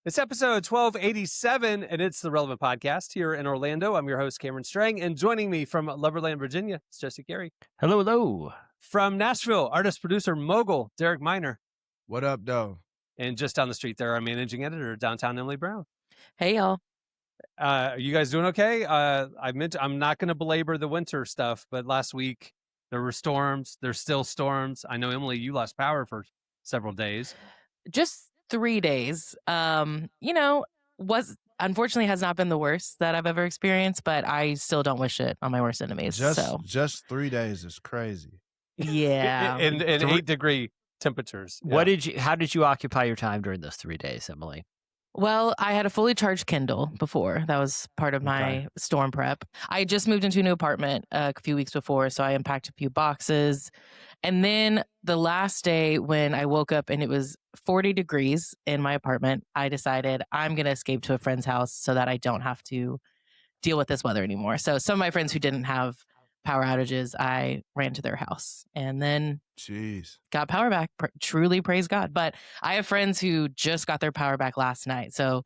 It's episode 1287, and it's the Relevant Podcast here in Orlando. I'm your host, Cameron Strang, and joining me from Loverland, Virginia, it's Jesse Carey. Hello, hello. From Nashville, artist, producer, mogul, Derek Miner. What up, though? And just down the street there, our managing editor, downtown Emily Brown. Hey, y'all. Are you guys doing okay? I'm not going to belabor the winter stuff, but last week there were storms. There's still storms. I know, Emily, you lost power for several days. Just 3 days. Unfortunately has not been the worst that I've ever experienced, but I still don't wish it on my worst enemies. Just 3 days is crazy. Yeah. and 8-degree temperatures. Yeah. How did you occupy your time during those 3 days, Emily? Well, I had a fully charged Kindle before. That was part of my storm prep. I just moved into a new apartment a few weeks before, so I unpacked a few boxes. And then the last day when I woke up and it was 40 degrees in my apartment, I decided I'm going to escape to a friend's house so that I don't have to deal with this weather anymore. So some of my friends who didn't have power outages, I ran to their house and then got power back. Truly praise God. But I have friends who just got their power back last night. So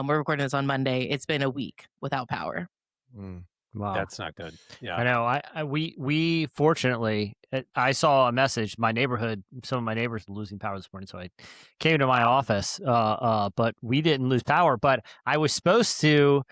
we're recording this on Monday. It's been a week without power. Wow, that's not good. Yeah, I know. We fortunately, I saw a message. My neighborhood, some of my neighbors were losing power this morning, so I came to my office. But we didn't lose power. But I was supposed to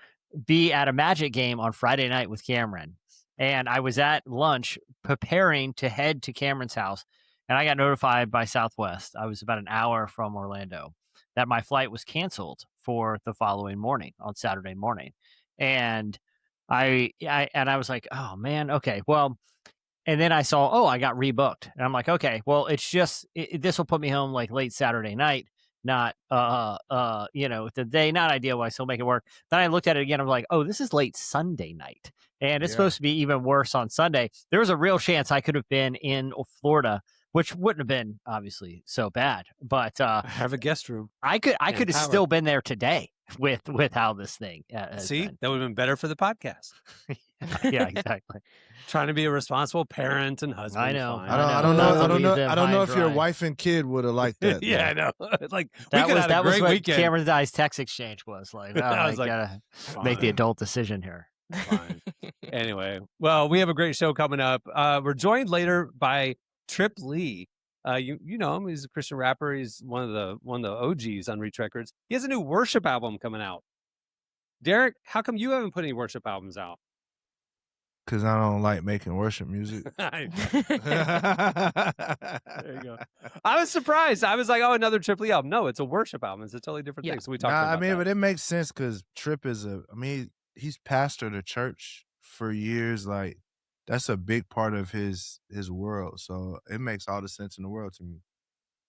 be at a Magic game on Friday night with Cameron. And I was at lunch preparing to head to Cameron's house, and I got notified by Southwest. I was about an hour from Orlando that my flight was canceled for the following morning on Saturday morning. And I was like, oh man, okay, well. And then I saw, I got rebooked, and I'm like, okay, well, it's just this will put me home like late Saturday night. Not the day, not ideal, but I still make it work. Then I looked at it again. I'm like, oh, this is late Sunday night. And it's supposed to be even worse on Sunday. There was a real chance I could have been in Florida, which wouldn't have been obviously so bad. But have a guest room. I could have still been there today with how this thing. See, been. that would have been better for the podcast. Yeah, exactly. Trying to be a responsible parent and husband. I know. I don't know if your wife and kid would have liked that. Yeah, I know. Like that was what weekend. Cameron and I's text exchange was like. I gotta make the adult decision here. Fine. Anyway, well, we have a great show coming up. We're joined later by Trip Lee. You know him. He's a Christian rapper. He's one of the OGs on Reach Records. He has a new worship album coming out. Derek, how come you haven't put any worship albums out? Because I don't like making worship music. There you go. I was surprised. I was like, oh, another Trip Lee album. No, it's a worship album. It's a totally different thing. So we talked about that. But it makes sense because Trip is he's pastored a church for years. Like, that's a big part of his world. So it makes all the sense in the world to me.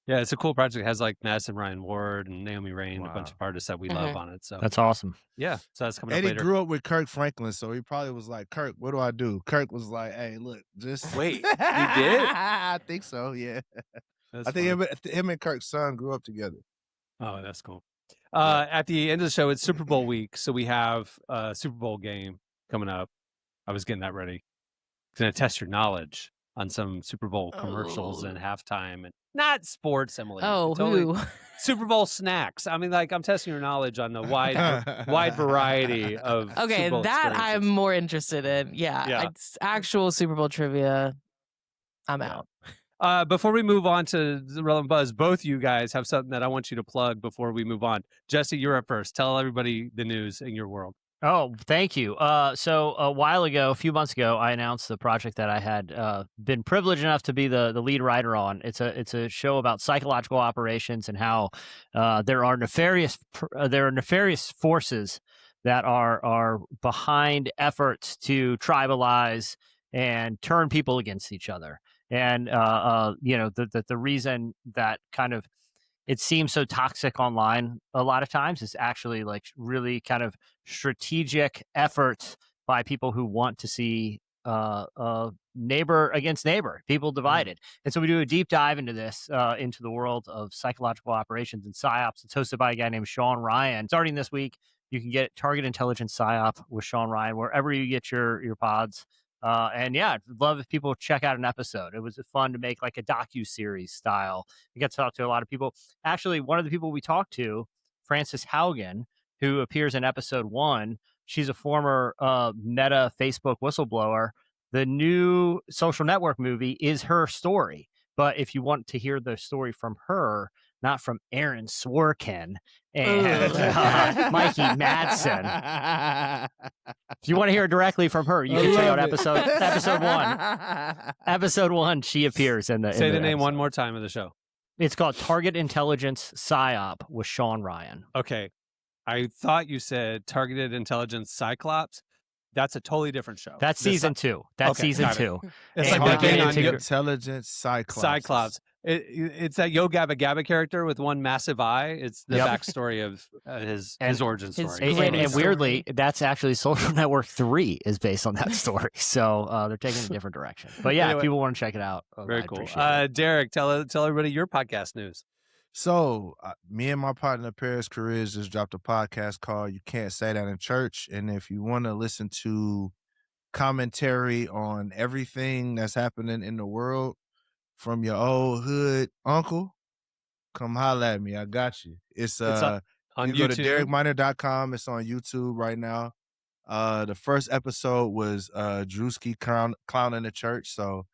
Yeah, it's a cool project. It has like Madison Ryan Ward and Naomi Rain, a bunch of artists that we love on it. So that's awesome. Yeah, so that's coming up Eddie later. grew up with Kirk Franklin, so he probably was like, Kirk, what do I do? Kirk was like, hey, look, just wait. He did? I think so. Yeah, I think him and Kirk's son grew up together. Oh, that's cool. At the end of the show, it's Super Bowl week, so we have a Super Bowl game coming up. I was getting that ready. It's going to test your knowledge on some Super Bowl commercials and halftime, and not sports, Emily. Who? Super Bowl snacks. I mean, like, I'm testing your knowledge on the wide variety of okay, Super Bowl that I'm more interested in. Yeah. It's actual Super Bowl trivia. I'm out. Before we move on to the Relevant Buzz, both you guys have something that I want you to plug before we move on. Jesse, you're up first. Tell everybody the news in your world. Oh, thank you. So a few months ago, I announced the project that I had been privileged enough to be the lead writer on. It's a show about psychological operations and how there are nefarious forces that are behind efforts to tribalize and turn people against each other. And the reason that kind of it seems so toxic online a lot of times is actually like really kind of strategic efforts by people who want to see neighbor against neighbor, people divided. And so we do a deep dive into this, into the world of psychological operations and psyops. It's hosted by a guy named Sean Ryan. Starting this week, you can get Target Intelligence Psyop with Sean Ryan wherever you get your pods. And yeah, I'd love if people check out an episode. It was fun to make like a docu-series style. We got to talk to a lot of people. Actually, one of the people we talked to Frances Haugen, who appears in episode 1. She's a former Meta Facebook whistleblower. The new social network movie is her story. But if you want to hear the story from her, not from Aaron Sorkin and Mikey Madsen. If you want to hear directly from her, you can check out episode 1. Episode 1, she appears in the. Say the name episode. one more time of the show. It's called Target Intelligence Psyop with Sean Ryan. Okay, I thought you said Targeted Intelligence Cyclops. That's a totally different show. That's season 2. That's Okay, season got it. 2. It's And like we're that getting thing on into- Intelligence Cyclops. Cyclops. It's that Yo Gabba Gabba character with one massive eye. It's the backstory of his origin story. And weirdly, that's actually Social Network 3 is based on that story. So they're taking a different direction. But yeah, Anyway, if people want to check it out, very I'd cool. appreciate it. Derek, tell everybody your podcast news. So, me and my partner Paris Careers just dropped a podcast called "You Can't Say That in Church," and if you want to listen to commentary on everything that's happening in the world from your old hood uncle, come holla at me. I got you. It's on you YouTube. go to derekminer.com. It's on YouTube right now. The first episode was Drewski clowning the church, so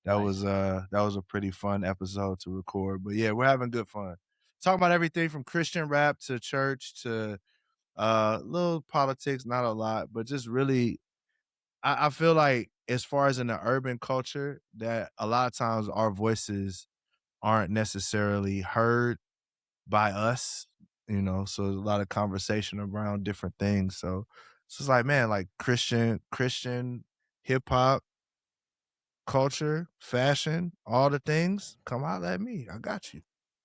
that was a pretty fun episode to record. But yeah, we're having good fun. Talking about everything from Christian rap to church to little politics, not a lot, but just really I feel like as far as in the urban culture, that a lot of times our voices aren't necessarily heard by us, so there's a lot of conversation around different things. So it's just like, man, like Christian hip hop culture, fashion, all the things, come out at me. I got you.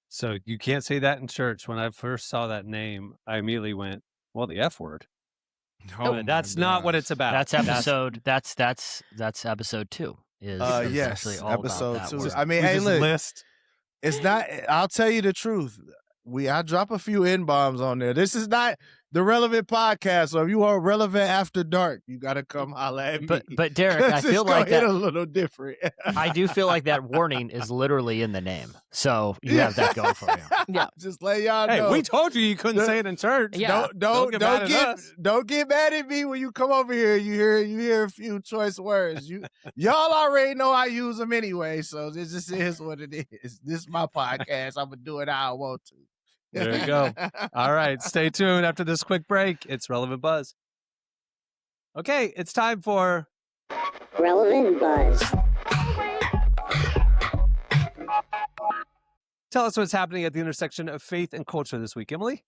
So You Can't Say That in Church. When I first saw that name, I immediately went, well, the F word. Oh, That's not what it's about. That's episode. That's episode 2. Is yes, actually all episode about that 2. word. I mean, We hey, just look, list. it's not. I'll tell you the truth. I drop a few N-bombs on there. This is not the relevant podcast. So if you are relevant after dark, you got to come holla at me. But Derek, I It's feel gonna like hit that. a little different. I do feel like that warning is literally in the name, so you have that going for you. Yeah. Just let y'all Hey, know. we told you couldn't say it in church. Yeah. Don't get mad at us. don't get mad at me when you come over here. You hear a few choice words. Y'all already know I use them anyway, so this just is what it is. This is my podcast. I'm gonna do it how I want to. There you go. All right. Stay tuned after this quick break. It's Relevant Buzz. Okay. It's time for Relevant Buzz. Tell us what's happening at the intersection of faith and culture this week, Emily.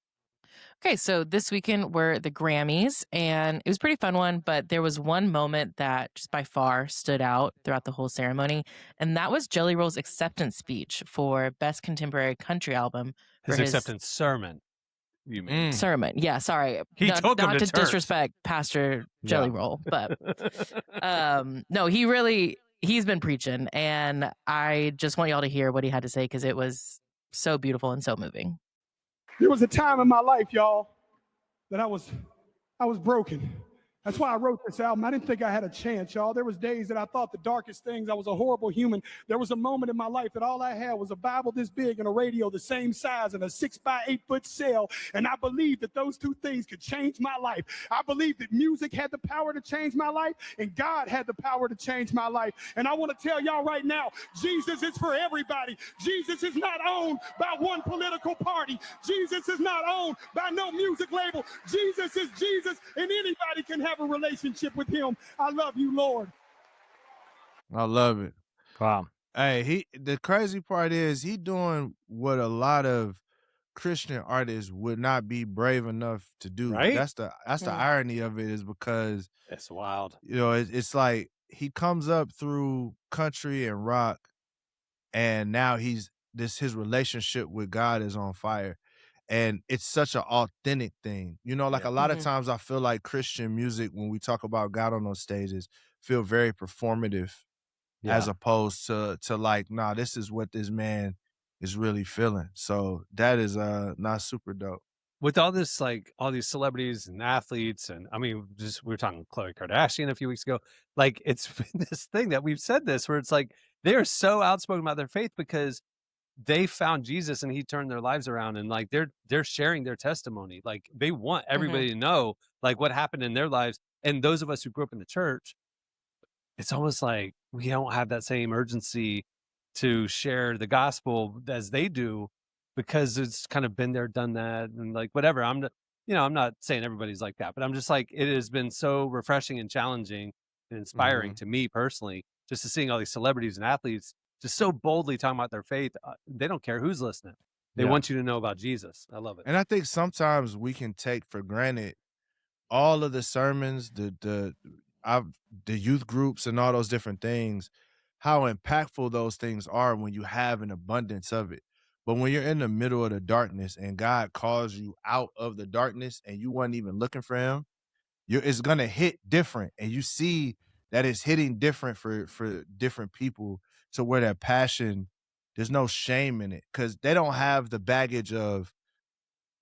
Okay, so this weekend were the Grammys, and it was a pretty fun one, but there was one moment that just by far stood out throughout the whole ceremony, and that was Jelly Roll's acceptance speech for Best Contemporary Country Album. His for acceptance sermon. You mean? sermon. Yeah, sorry. He not took him not to to church. disrespect Pastor Jelly Roll, but no, he's been preaching, and I just want y'all to hear what he had to say because it was so beautiful and so moving. There was a time in my life, y'all, that I was broken. That's why I wrote this album. I didn't think I had a chance, y'all. There was days that I thought the darkest things. I was a horrible human. There was a moment in my life that all I had was a Bible this big and a radio the same size and a 6x8 foot cell. And I believed that those two things could change my life. I believed that music had the power to change my life and God had the power to change my life. And I want to tell y'all right now, Jesus is for everybody. Jesus is not owned by one political party. Jesus is not owned by no music label. Jesus is Jesus, and anybody can have a relationship with him. I love you, Lord. I love it. Wow. Hey, the crazy part is he doing what a lot of Christian artists would not be brave enough to do. Right? That's the irony of it, is because It's wild. it's like he comes up through country and rock, and now his relationship with God is on fire. And it's such an authentic thing. A lot of times I feel like Christian music, when we talk about God on those stages, feel very performative as opposed to like, nah, this is what this man is really feeling. So that is not super dope. With all this, like all these celebrities and athletes, and I mean, we were talking Khloe Kardashian a few weeks ago. Like, it's been this thing that we've said this where it's like they are so outspoken about their faith because they found Jesus and he turned their lives around, and like they're sharing their testimony. Like they want everybody to know like what happened in their lives. And those of us who grew up in the church, it's almost like we don't have that same urgency to share the gospel as they do, because it's kind of been there, done that, and like whatever. I'm not saying everybody's like that, but I'm just like, it has been so refreshing and challenging and inspiring to me personally, just to seeing all these celebrities and athletes just so boldly talking about their faith. They don't care who's listening. They want you to know about Jesus. I love it. And I think sometimes we can take for granted all of the sermons, the youth groups and all those different things, how impactful those things are when you have an abundance of it. But when you're in the middle of the darkness and God calls you out of the darkness and you weren't even looking for him, it's going to hit different. And you see that it's hitting different for different people, to where that passion, there's no shame in it, because they don't have the baggage of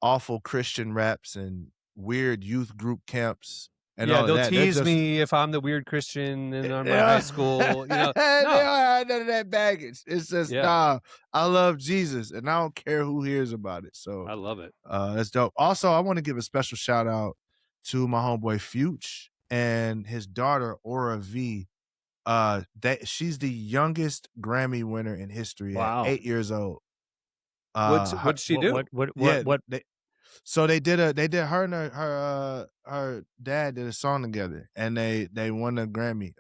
awful Christian raps and weird youth group camps and all they'll that. tease me if I'm the weird Christian and I'm in high school. They don't have none of that baggage. It's just, nah, I love Jesus and I don't care who hears about it. So I love it. That's dope. Also, I want to give a special shout out to my homeboy Fuchs and his daughter Aura V. She's the youngest Grammy winner in history at 8 years old. What'd she do? So they did her and her dad did a song together, and they won a Grammy.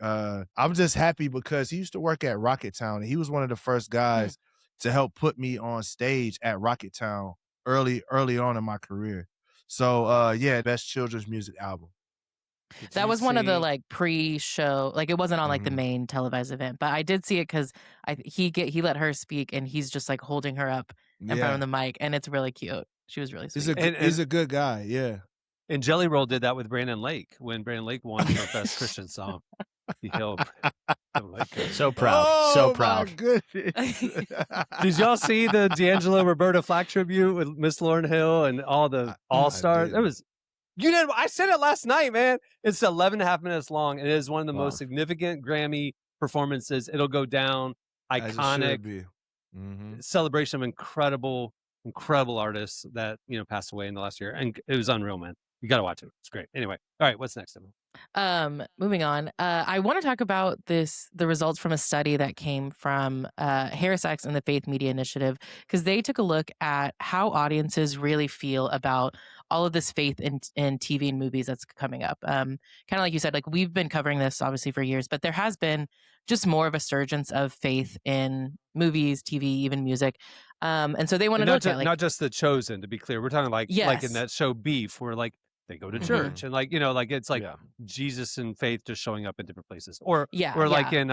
I'm just happy because he used to work at Rocketown, and he was one of the first guys to help put me on stage at Rocketown early on in my career. So best children's music album. That was one of the like pre-show, like it wasn't on like the main televised event, but I did see it because he let her speak, and he's just like holding her up in front of the mic, and it's really cute. She was really sweet. He's a good guy, yeah. And Jelly Roll did that with Brandon Lake when Brandon Lake won for Best Christian Song. He held. So proud, so proud. My goodness. Did y'all see the D'Angelo Roberta Flack tribute with Miss Lauryn Hill and all the all-stars? It was. You did. I said it last night, man. It's 11 and a half minutes long. And it is one of the most significant Grammy performances. It'll go down. Iconic celebration of incredible artists that passed away in the last year, and it was unreal, man. You got to watch it. It's great. Anyway, all right, what's next, Emma? Moving on. I want to talk about the results from a study that came from Harris X and the Faith Media Initiative, because they took a look at how audiences really feel about all of this faith in TV and movies that's coming up. Kind of like you said, like we've been covering this obviously for years, but there has been just more of a surgence of faith in movies, TV, even music. And so they want to know, not just The Chosen, to be clear. We're talking like in that show Beef, where like they go to church and like like it's like Jesus and faith just showing up in different places, or like in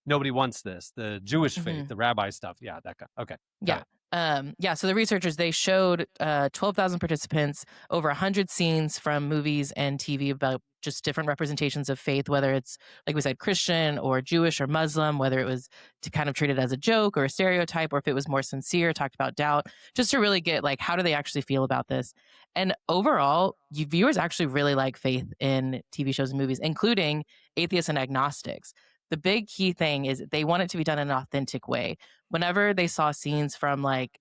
Nobody Wants This, the Jewish faith, the rabbi stuff. Yeah, that guy. Okay. So the researchers, they showed 12,000 participants, over 100 scenes from movies and TV about just different representations of faith, whether it's, like we said, Christian or Jewish or Muslim, whether it was to kind of treat it as a joke or a stereotype, or if it was more sincere, talked about doubt, just to really get like, how do they actually feel about this? And overall, viewers actually really like faith in TV shows and movies, including atheists and agnostics. The big key thing is they want it to be done in an authentic way. Whenever they saw scenes from like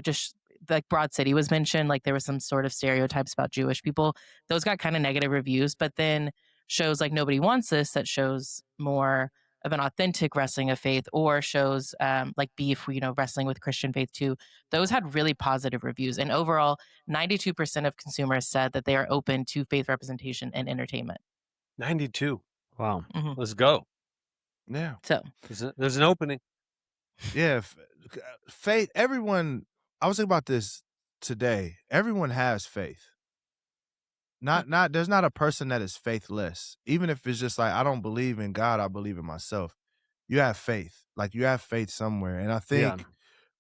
just like Broad City was mentioned, like there was some sort of stereotypes about Jewish people, those got kind of negative reviews. But then shows like Nobody Wants This, that shows more of an authentic wrestling of faith, or shows like Beef, wrestling with Christian faith too, those had really positive reviews. And overall, 92% of consumers said that they are open to faith representation and entertainment. 92. Wow. Let's go. Yeah. So there's an opening. Yeah. Faith, everyone, I was thinking about this today. Everyone has faith. There's not a person that is faithless. Even if it's just like, I don't believe in God, I believe in myself. You have faith. Like you have faith somewhere. And I think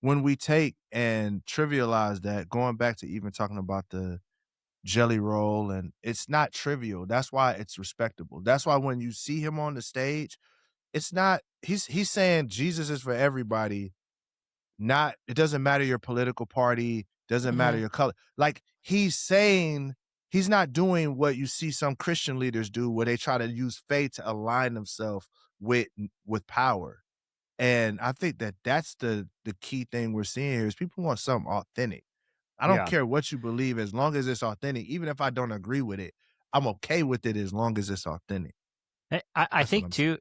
when we take and trivialize that, going back to even talking about the Jelly Roll, and it's not trivial. That's why it's respectable. That's why when you see him on the stage, it's not, he's saying Jesus is for everybody. It doesn't matter your political party, doesn't matter your color. Like he's saying, he's not doing what you see some Christian leaders do, where they try to use faith to align themselves with power. And I think that that's the key thing we're seeing here is people want something authentic. I don't Yeah. care what you believe as long as it's authentic. Even if I don't agree with it, I'm okay with it as long as it's authentic. I That's what think I'm too.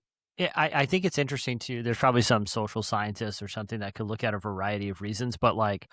I think it's interesting too. There's probably some social scientists or something that could look at a variety of reasons, but like,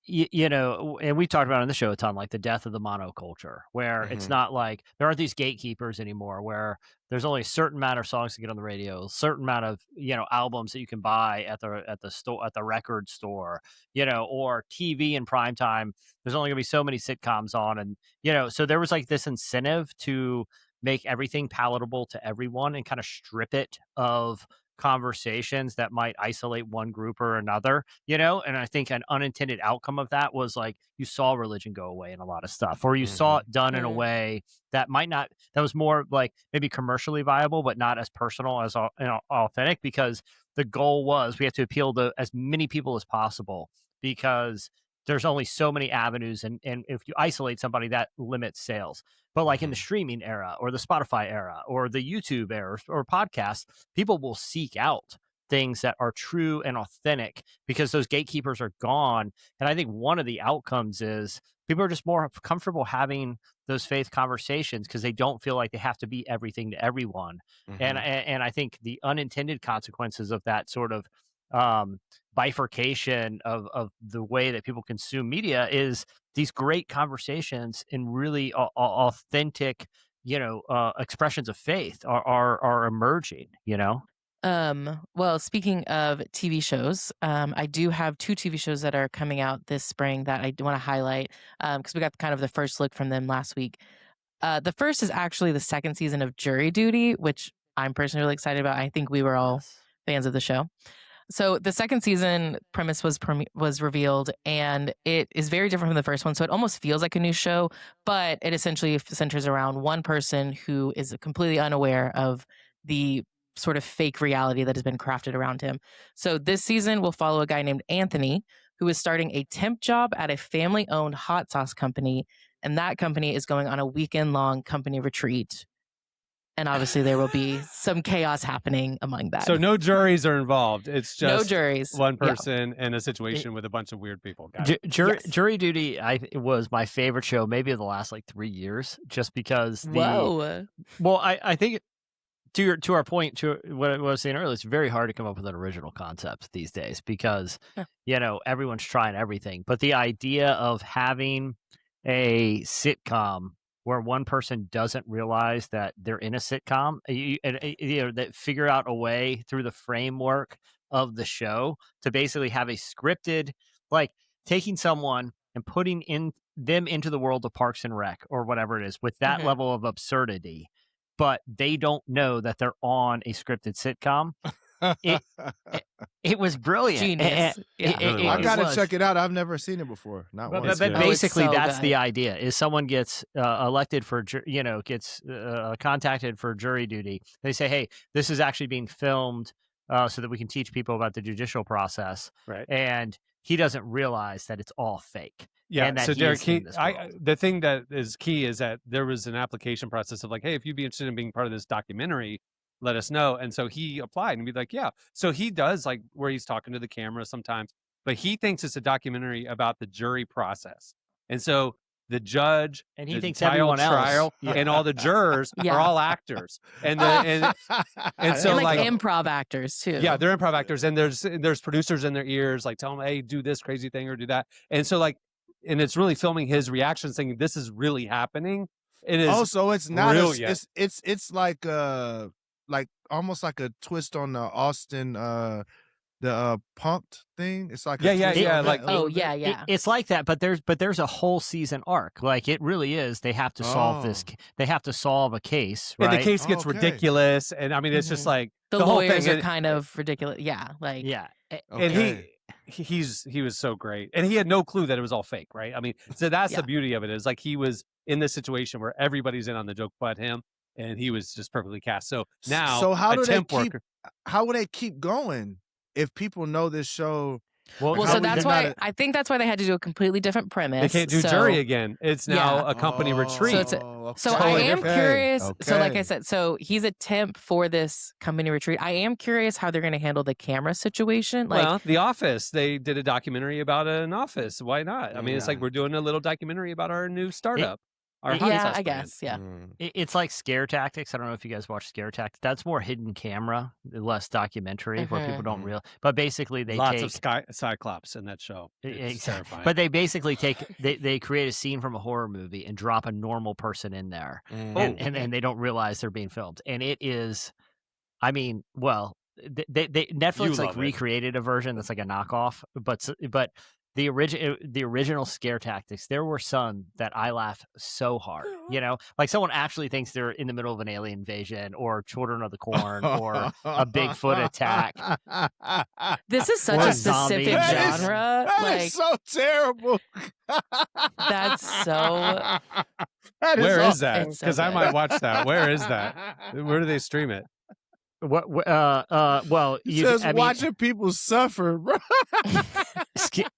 you know, and we talked about it on the show a ton, like the death of the monoculture, where it's Mhm. not like there aren't these gatekeepers anymore, where there's only a certain amount of songs to get on the radio, a certain amount of, you know, albums that you can buy at the store, at the record store, you know, or TV in prime time. There's only gonna be so many sitcoms on, and you know, so there was like this incentive to make everything palatable to everyone and kind of strip it of conversations that might isolate one group or another, you know? And I think an unintended outcome of that was like you saw religion go away in a lot of stuff, or you saw it done in a way that might not, that was more like maybe commercially viable, but not as personal as authentic, because the goal was we have to appeal to as many people as possible because there's only so many avenues. And if you isolate somebody, that limits sales. But like in the streaming era or the Spotify era or the YouTube era or podcasts, people will seek out things that are true and authentic because those gatekeepers are gone. And I think one of the outcomes is people are just more comfortable having those faith conversations because they don't feel like they have to be everything to everyone. And I think the unintended consequences of that sort of bifurcation of the way that people consume media is these great conversations and really authentic, you know, expressions of faith are emerging, you know? Well, speaking of TV shows, I do have 2 TV shows that are coming out this spring that I do want to highlight because we got kind of the first look from them last week. The first is actually the second season of Jury Duty, which I'm personally really excited about. I think we were all fans of the show. So the second season premise was revealed, and it is very different from the first one. So it almost feels like a new show, but it essentially centers around one person who is completely unaware of the sort of fake reality that has been crafted around him. So this season will follow a guy named Anthony who is starting a temp job at a family-owned hot sauce company, and that company is going on a weekend-long company retreat. And obviously there will be some chaos happening among that. So no juries are involved. It's No just juries. one Yeah. person in a situation with a bunch of weird people. Got it. Jury Yes. Duty, it was my favorite show, maybe of the last like 3 years, just because Whoa. well, I think to our point, to what I was saying earlier, it's very hard to come up with an original concept these days because you know everyone's trying everything. But the idea of having a sitcom where one person doesn't realize that they're in a sitcom, you know, that figure out a way through the framework of the show to basically have a scripted, like taking someone and putting them into the world of Parks and Rec or whatever it is with that level of absurdity, but they don't know that they're on a scripted sitcom. It was brilliant. Genius. I gotta was. check it out. I've never seen it before. Not But, once. but good. basically, Oh, it's so that's good. the idea: is someone gets elected for, you know, gets contacted for jury duty. They say, "Hey, this is actually being filmed so that we can teach people about the judicial process." Right. And he doesn't realize that it's all fake. Yeah. And that So he Derek, is in this world. the thing that is key is that there was an application process of like, hey, if you'd be interested in being part of this documentary, let us know. And so he applied and be like, yeah. So he does like where he's talking to the camera sometimes, but he thinks it's a documentary about the jury process. And so the judge And he the thinks trial, everyone else- trial, Yeah. and all the jurors Yeah. are all actors. And so And like like improv actors too. yeah, they're improv actors, and there's producers in their ears, like tell them, hey, do this crazy thing or do that. And so like, and it's really filming his reaction, saying this is really happening. It is. Also, it's not. brilliant. It's like almost like a twist on the Austin the Punked thing. It's like Yeah, a yeah, twist yeah, on that like- a little Oh bit. yeah. It's like that, but there's a whole season arc. Like it really is. They have to solve this. They have to solve a case, right? And the case gets Okay. ridiculous, and I mean, it's just like The whole lawyers thing. are And- kind of ridiculous. Yeah. Like Yeah. and Okay. he was so great, and he had no clue that it was all fake, right? I mean, so that's Yeah. the beauty of it, is like he was in this situation where everybody's in on the joke but him, and he was just perfectly cast. So now, So how a do they temp keep? worker, How will they keep going if people know this show Well, How so we that's did why not- I think that's why they had to do a completely different premise. They can't do So- jury again. It's now Yeah. a company retreat. So it's So I Totally am different. curious. So like I Okay. said, so he's a temp for this company retreat. I am curious how they're going to handle the camera situation. Like, Well, The Office, they did a documentary about an office. Why not? I mean, it's like Yeah. we're doing a little documentary about our new startup. Our hot yeah, sauce I brand. guess. Yeah. It's like Scare Tactics. I don't know if you guys watch Scare Tactics. That's more hidden camera, less documentary, where people don't realize. But basically, they Lots take of Cyclops in that show. It's Exactly. terrifying. But they basically they create a scene from a horror movie and drop a normal person in there, and they don't realize they're being filmed. And it is, I mean, well, they Netflix like love it. recreated a version that's like a knockoff, but the original Scare Tactics, there were some that I laughed so hard. You know, like someone actually thinks they're in the middle of an alien invasion or Children of the Corn or a Bigfoot attack. This is such Or a zombie. specific That is- genre. That Like, is so terrible. that's so. That Where awful. is that? It's so Because I good. might watch that. Where is that? Where do they stream it? Well, Just watching people suffer, bro.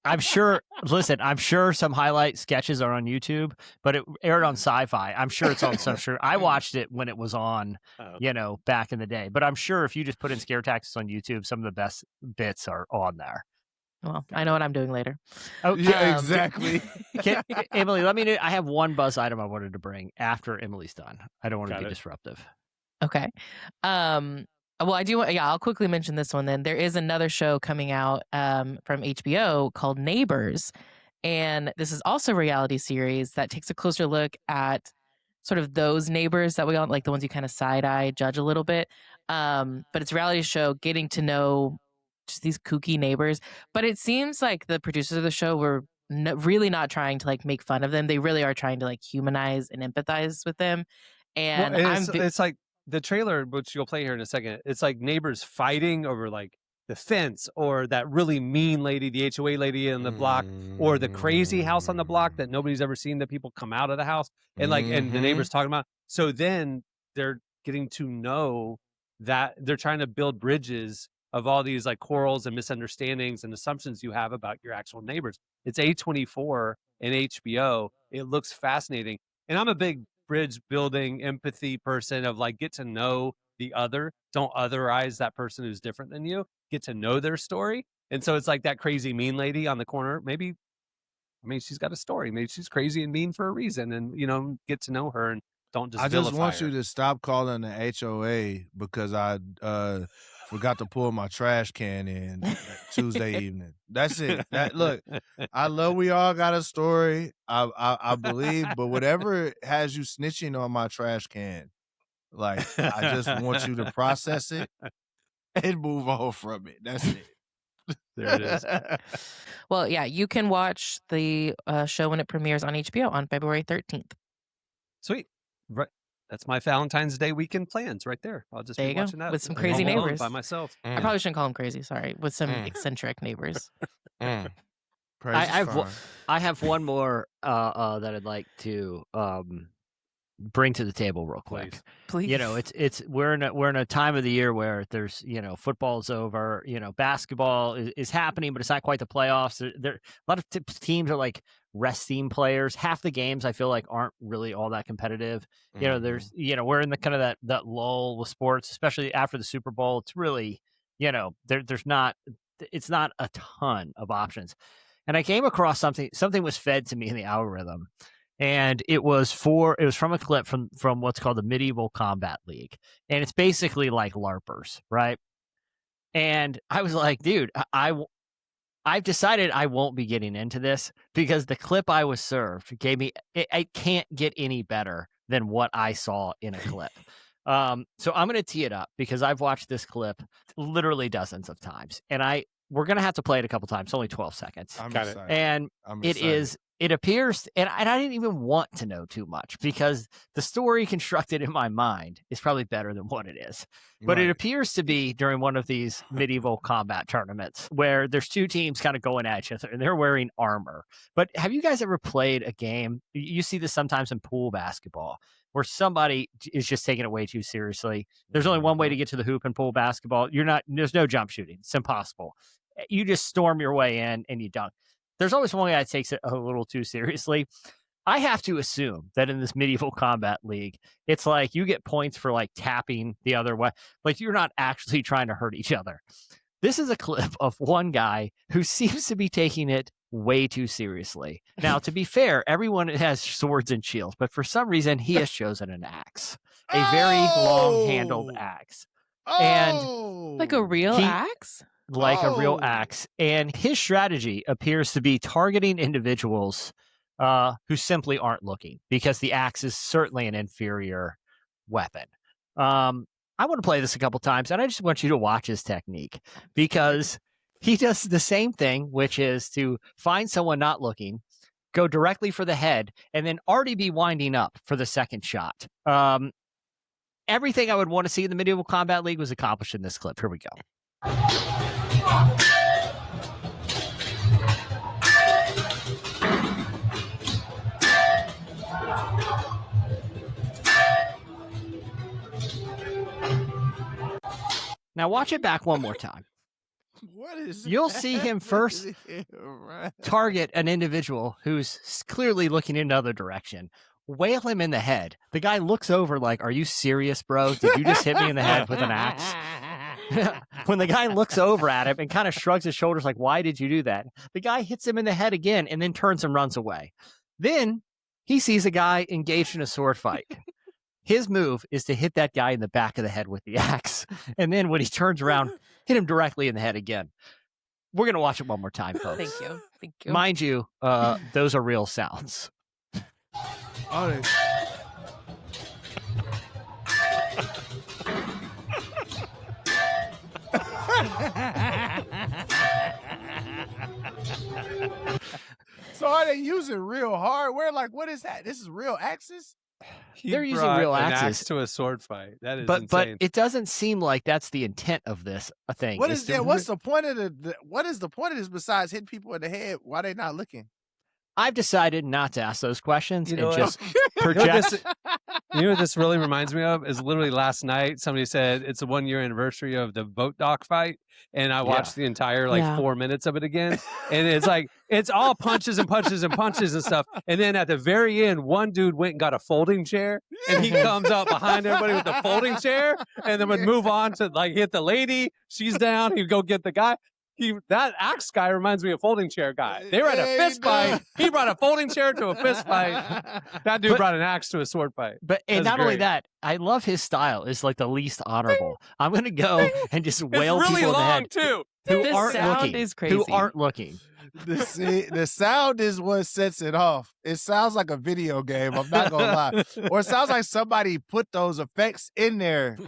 I'm sure. Listen, I'm sure some highlight sketches are on YouTube, but it aired on Sci-Fi. I'm sure it's on some. Sure, I watched it when it was on, back in the day. But I'm sure if you just put in Scare Tactics on YouTube, some of the best bits are on there. Well, I know what I'm doing later. Oh, Yeah, exactly. Emily, let me know. I have one buzz item I wanted to bring after Emily's done. I don't want to Got be it. disruptive. Okay. Well, I do want, I'll quickly mention this one then. There is another show coming out from HBO called Neighbors. And this is also a reality series that takes a closer look at sort of those neighbors that we all like, the ones you kind of side eye judge a little bit. But it's a reality show getting to know just these kooky neighbors. But it seems like the producers of the show were really not trying to like make fun of them. They really are trying to like humanize and empathize with them. And It's like the trailer, which you'll play here in a second. It's like neighbors fighting over like the fence or that really mean lady, the HOA lady in the block, or the crazy house on the block that nobody's ever seen, that people come out of the house and like, and the neighbors talking about. So then they're getting to know that they're trying to build bridges of all these like quarrels and misunderstandings and assumptions you have about your actual neighbors. It's A24 and HBO. It looks fascinating. And I'm a big bridge building empathy person of like, get to know the other. Don't otherize that person who's different than you. Get to know their story. And so it's like that crazy mean lady on the corner. Maybe, I mean, she's got a story. Maybe she's crazy and mean for a reason. And, get to know her and don't just I just vilify want her. you to stop calling the HOA because I forgot to pull my trash can in Tuesday evening. That's it. Look, I love we all got a story. I believe, but whatever has you snitching on my trash can, like I just want you to process it and move on from it. That's it. There it is. well, yeah, you can watch the show when it premieres on HBO on February 13th. Sweet. Right. That's my Valentine's Day weekend plans right there. I'll just There be you go. watching that With some at crazy home alone neighbors. by myself. I probably shouldn't call them crazy. Sorry, with some eccentric neighbors. Praise I is fine. have one more that I'd like to bring to the table real quick. Please. It's we're in a time of the year where there's football's over, basketball is happening, but it's not quite the playoffs. There a lot of teams are like resting players. Half the games I feel like aren't really all that competitive. There's we're in the kind of that lull with sports, especially after the Super Bowl. It's really there's not a ton of options. And I came across something was fed to me in the algorithm. And it was from a clip from what's called the Medieval Combat League. And it's basically like LARPers, right? And I was like, dude, I've decided I won't be getting into this because the clip I was served gave me, it can't get any better than what I saw in a clip. So I'm going to tee it up because I've watched this clip literally dozens of times. And we're going to have to play it a couple times. It's only 12 seconds. I'm Got it. excited. And I'm it excited. is. It appears, and I didn't even want to know too much because the story constructed in my mind is probably better than what it is. But it Right. appears to be during one of these medieval combat tournaments where there's two teams kind of going at each other and they're wearing armor. But have you guys ever played a game? You see this sometimes in pool basketball where somebody is just taking it way too seriously. There's only one way to get to the hoop in pool basketball. There's no jump shooting. It's impossible. You just storm your way in and you dunk. There's always one guy that takes it a little too seriously. I have to assume that in this medieval combat league, it's like you get points for like tapping the other way. Like you're not actually trying to hurt each other. This is a clip of one guy who seems to be taking it way too seriously. Now, to be fair, everyone has swords and shields, but for some reason, he has chosen an axe, a very long-handled axe. And like a real axe? Like a real axe. And his strategy appears to be targeting individuals who simply aren't looking, because the axe is certainly an inferior weapon. I want to play this a couple times, and I just want you to watch his technique, because he does the same thing, which is to find someone not looking, go directly for the head, and then already be winding up for the second shot. Everything I would want to see in the Medieval Combat League was accomplished in this clip. Here we go. Now watch it back one more time. What is You'll see him first target an individual who's clearly looking in another direction. Wail him in the head. The guy looks over like, "Are you serious, bro? Did you just hit me in the head with an axe?" When the guy looks over at him and kind of shrugs his shoulders like, "Why did you do that?" The guy hits him in the head again and then turns and runs away. Then he sees a guy engaged in a sword fight. His move is to hit that guy in the back of the head with the axe. And then when he turns around, hit him directly in the head again. We're going to watch it one more time, folks. Thank you. Thank you. Mind you, those are real sounds. Oh, so are they using real hardware? Like, what is that? This is real axes? They're using real an axes axe to a sword fight. That is but insane. it doesn't seem like that's the intent of this thing. What is that? What's the point of what is the point of this besides hitting people in the head? Why they not looking? I've decided not to ask those questions and what? just You know, project. you know what this really reminds me of is literally last night somebody said it's the 1 year anniversary of the boat dock fight, and I watched the entire 4 minutes of it again, and it's like it's all punches and punches and punches and stuff, and then at the very end one dude went and got a folding chair, and he comes up behind everybody with the folding chair, and then would move on to like hit the lady, she's down, he'd go get the guy. That axe guy reminds me of folding chair guy. They were at a fist fight. He brought a folding chair to a fist fight. That dude brought an axe to a sword fight. And not only that, I love his style. It's like the least honorable. I'm going to go and just wail it's really people in the long head too. who The aren't sound looking. is crazy. Who aren't looking. The sound is what sets it off. It sounds like a video game. I'm not gonna lie, or it sounds like somebody put those effects in there,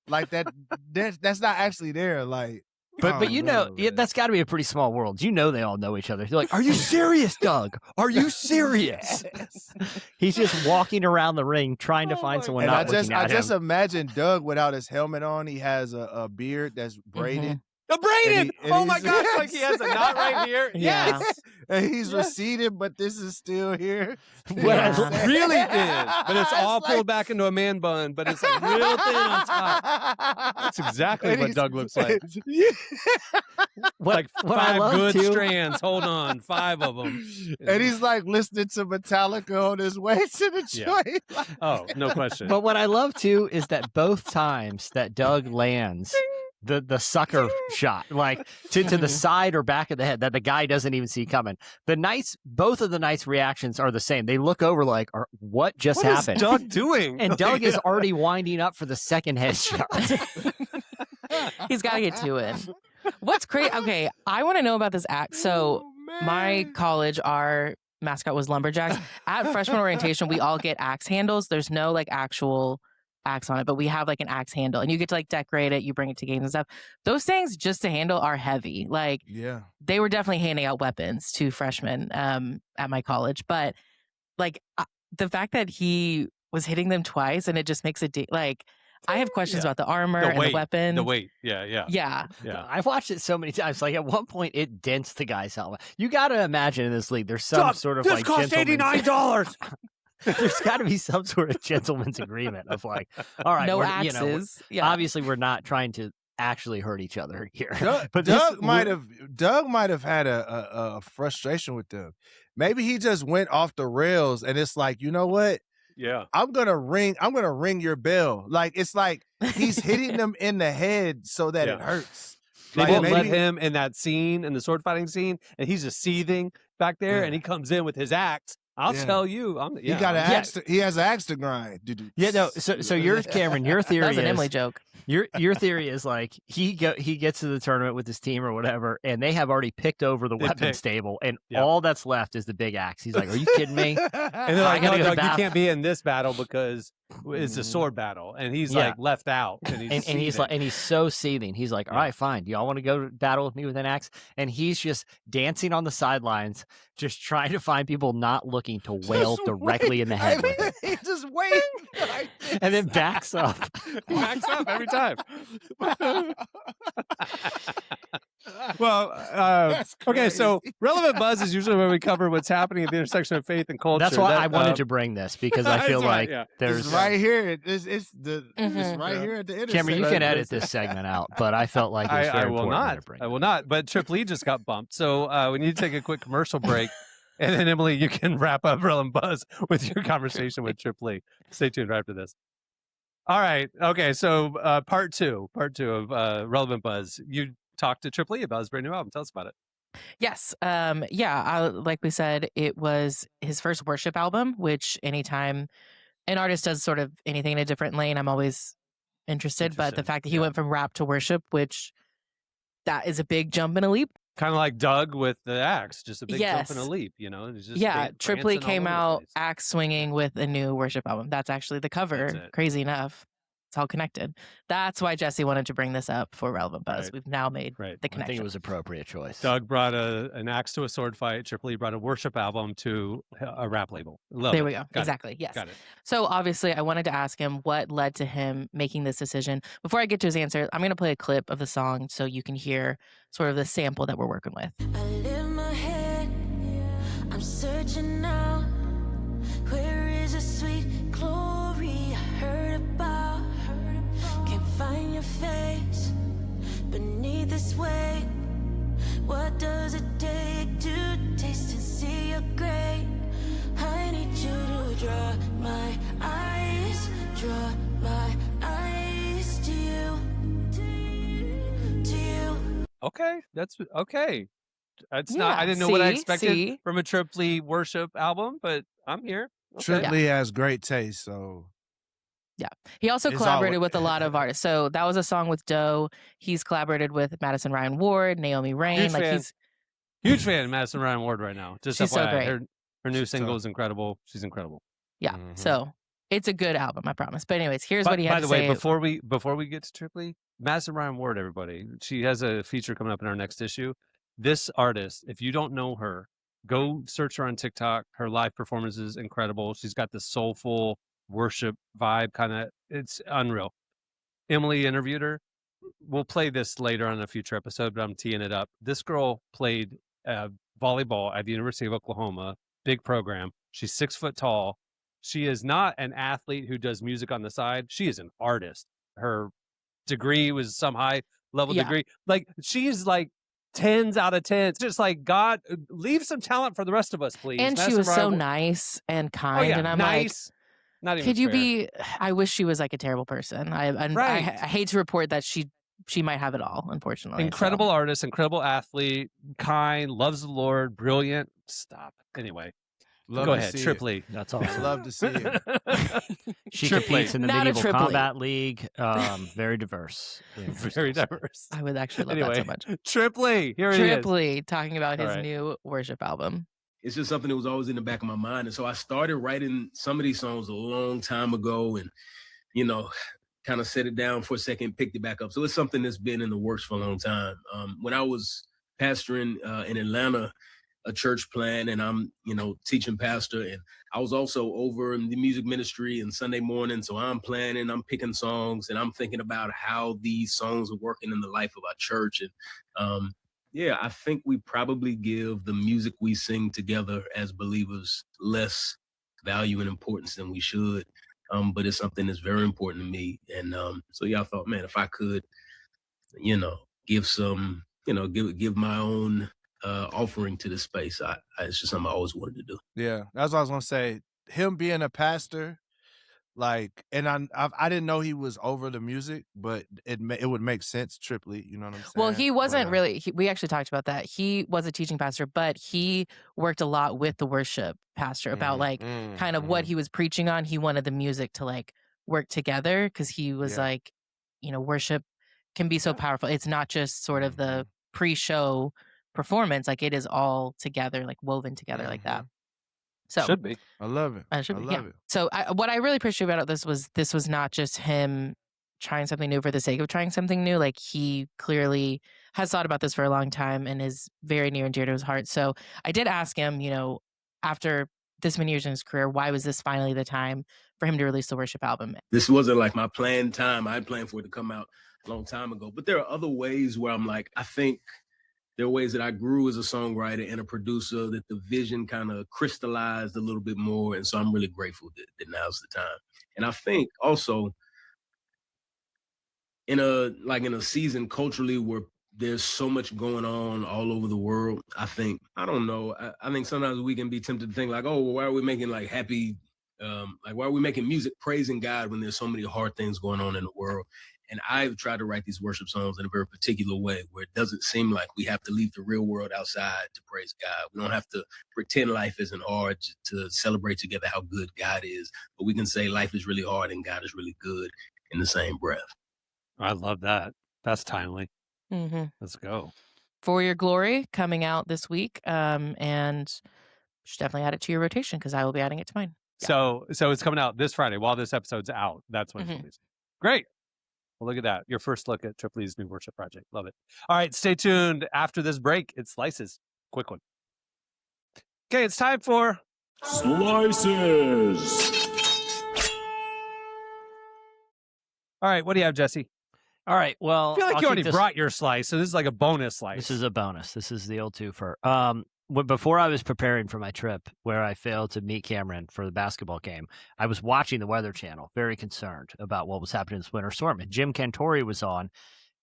like that. That's not actually there. Like, but you know, that's got to be a pretty small world. You know, they all know each other. You're like, "Are you serious, Doug? Are you serious?" Yes. He's just walking around the ring trying to find someone And not looking at I just him. imagine Doug without his helmet on. He has a beard that's braided. Braided! And Oh my he's- gosh, like he has a knot right here. Yeah. Yes. And he's receded, but this is still here. What I Really thin. But it's all pulled back into a man bun, but it's like real thin on top. That's exactly And what he's- Doug looks like. What I Five love good too- strands. Hold on. 5 of them. And he's like listening to Metallica on his way to the Yeah. joint. Oh, no question. But what I love too is that both times that Doug lands the sucker shot, like to the side or back of the head that the guy doesn't even see coming, both of the knights' reactions are the same. They look over like, what just What is happened? Doug doing? And Doug is already winding up for the second headshot. He's got to get to it. What's crazy? Okay, I want to know about this act. So my college, our mascot was Lumberjacks. At freshman orientation, we all get axe handles. There's no like actual axe on it, but we have like an axe handle, and you get to like decorate it. You bring it to games and stuff. Those things just to handle are heavy. Like Yeah. they were definitely handing out weapons to freshmen at my college, but like the fact that he was hitting them twice, and it just makes it like. I have questions about the armor and the weapon. The weight. Yeah. I've watched it so many times. Like at one point, it dents the guy's helmet. You got to imagine in this league, there's some sort of this like cost $89. There's got to be some sort of gentleman's agreement of like, all right, no we're, axes. obviously we're not trying to actually hurt each other here. But Doug might have had a frustration with them. Maybe he just went off the rails, and it's like, you know what? Yeah, I'm gonna ring your bell. Like, it's like he's hitting them in the head so that it hurts. They Like, won't let him in that scene, in the sword fighting scene, and he's just seething back there, and he comes in with his axe. I'll tell you, he got an axe. He has an axe to grind. Yeah, no. So your Cameron, your theory That was an is Emily joke. Your theory is like he gets to the tournament with his team or whatever, and they have already picked over the weapons table, and all that's left is the big axe. He's like, "Are you kidding me?" And they're like, "No, Doug, you can't be in this battle because it's a sword battle," and he's like left out, and he's so seething. He's like, "All right, fine. Do y'all want to go to battle with me with an axe?" And he's just dancing on the sidelines, just trying to find people not looking to wail directly in the head with it. He's just waiting, like and then backs up. Backs up every time. Well, okay, so relevant buzz is usually where we cover what's happening at the intersection of faith and culture. That's why I wanted to bring this, because I feel like there's it's right here. It's right here at the intersection. Cameron, you can edit this segment out, but I felt like it was very important to bring. I will not. But Trip Lee just got bumped, so we need to take a quick commercial break, and then Emily, you can wrap up relevant buzz with your conversation with Trip Lee. Stay tuned right after this. All right. Okay. So part two of relevant buzz. You talked to Trip Lee about his brand new album. Tell us about it. Yes. Like we said, it was his first worship album, which anytime an artist does sort of anything in a different lane, I'm always interested. But the fact that he went from rap to worship, which that is a big jump and a leap. Kind of like Doug with the axe, just a big jump and a leap, you know? It's just Trip Lee came out axe swinging with a new worship album. That's actually the cover. Crazy enough. It's all connected. That's why Jesse wanted to bring this up for Relevant Buzz. Right. We've now made the connection. I think it was an appropriate choice. Doug brought an axe to a sword fight. Trip Lee brought a worship album to a rap label. There we go. Exactly. Yes. Got it. So obviously I wanted to ask him what led to him making this decision. Before I get to his answer, I'm going to play a clip of the song so you can hear sort of the sample that we're working with. I live my head. I'm searching now. Where is a sweet glory I heard about? Can't find your face beneath this weight. What does it take to taste and see your great? I need you to draw my eyes to you, to you. Okay, that's okay. It's not. I didn't know what I expected from a Trip Lee worship album, but I'm here. Okay. Trip Lee has great taste, so. Yeah. He also collaborated with a lot of artists. So that was a song with Doe. He's collaborated with Madison Ryan Ward, Naomi Rain. Huge fan of Madison Ryan Ward right now. Just she's FYI. So great. Her new single is incredible. She's incredible. Yeah. Mm-hmm. So it's a good album, I promise. But anyways, here's what he had to say. By the way, before we get to Trip Lee, Madison Ryan Ward, everybody, she has a feature coming up in our next issue. This artist, if you don't know her, go search her on TikTok. Her live performance is incredible. She's got this soulful worship vibe, kind of. It's unreal. Emily interviewed her. We'll play this later on in a future episode, but I'm teeing it up. This girl played volleyball at the University of Oklahoma, big program. She's 6 foot tall. She is not an athlete who does music on the side. She is an artist. Her degree was some high level degree. Like, she's like 10s out of 10s. Just like, God, leave some talent for the rest of us, please. And she was so nice and kind. And I'm nice. Not even could you fair. be? I wish she was like a terrible person. I hate to report that she might have it all, unfortunately. Incredible artist, incredible athlete, kind, loves the Lord, brilliant. Stop. Anyway, go ahead, Trip Lee. That's awesome. Love to see it. She competes in the Medieval Combat League. Very diverse. Very diverse. I would actually love that so much. Trip Lee, here he is. Trip Lee talking about his new worship album. It's just something that was always in the back of my mind. And so I started writing some of these songs a long time ago and, kind of set it down for a second, picked it back up. So it's something that's been in the works for a long time. When I was pastoring in Atlanta, a church plant, and I'm, teaching pastor, and I was also over in the music ministry and Sunday morning. So I'm planning, I'm picking songs, and I'm thinking about how these songs are working in the life of our church. And, I think we probably give the music we sing together as believers less value and importance than we should. But it's something that's very important to me. And I thought, man, if I could give some, give my own offering to the space. It's just something I always wanted to do. Yeah, that's what I was gonna say. Him being a pastor, like, and I didn't know he was over the music, but it would make sense. Triply, you know what I'm saying? Well, he wasn't But, really. We actually talked about that. He was a teaching pastor, but he worked a lot with the worship pastor about like kind of what he was preaching on. He wanted the music to like work together because he was Yeah. like, worship can be so powerful. It's not just sort of the pre-show performance; like it is all together, like woven together like that. So Should be. I love it. I should I be, love it. So what I really appreciate about this was not just him trying something new for the sake of trying something new. Like he clearly has thought about this for a long time and is very near and dear to his heart. So I did ask him, after this many years in his career, why was this finally the time for him to release the worship album? This wasn't like my planned time. I had planned for it to come out a long time ago. But there are other ways where I'm like, I think there are ways that I grew as a songwriter and a producer, that the vision kind of crystallized a little bit more. And so I'm really grateful that now's the time. And I think also in a season culturally where there's so much going on all over the world, I think sometimes we can be tempted to think like, oh, well, why are we making like happy, why are we making music praising God when there's so many hard things going on in the world? And I've tried to write these worship songs in a very particular way where it doesn't seem like we have to leave the real world outside to praise God. We don't have to pretend life isn't hard to celebrate together how good God is, but we can say life is really hard and God is really good in the same breath. I love that. That's timely. Mm-hmm. Let's go. For Your Glory coming out this week, and should definitely add it to your rotation because I will be adding it to mine. So it's coming out this Friday while this episode's out. That's when it's released. Great. Well, look at that. Your first look at Tripoli's new worship project. Love it. All right, stay tuned. After this break, it's Slices. Quick one. Okay, it's time for Slices. All right, what do you have, Jesse? All right. Well, I feel like I'll you keep already this- brought your slice, so this is like a bonus slice. This is a bonus. This is the old twofer. Before I was preparing for my trip, where I failed to meet Cameron for the basketball game, I was watching the Weather Channel, very concerned about what was happening in this winter storm. And Jim Cantori was on,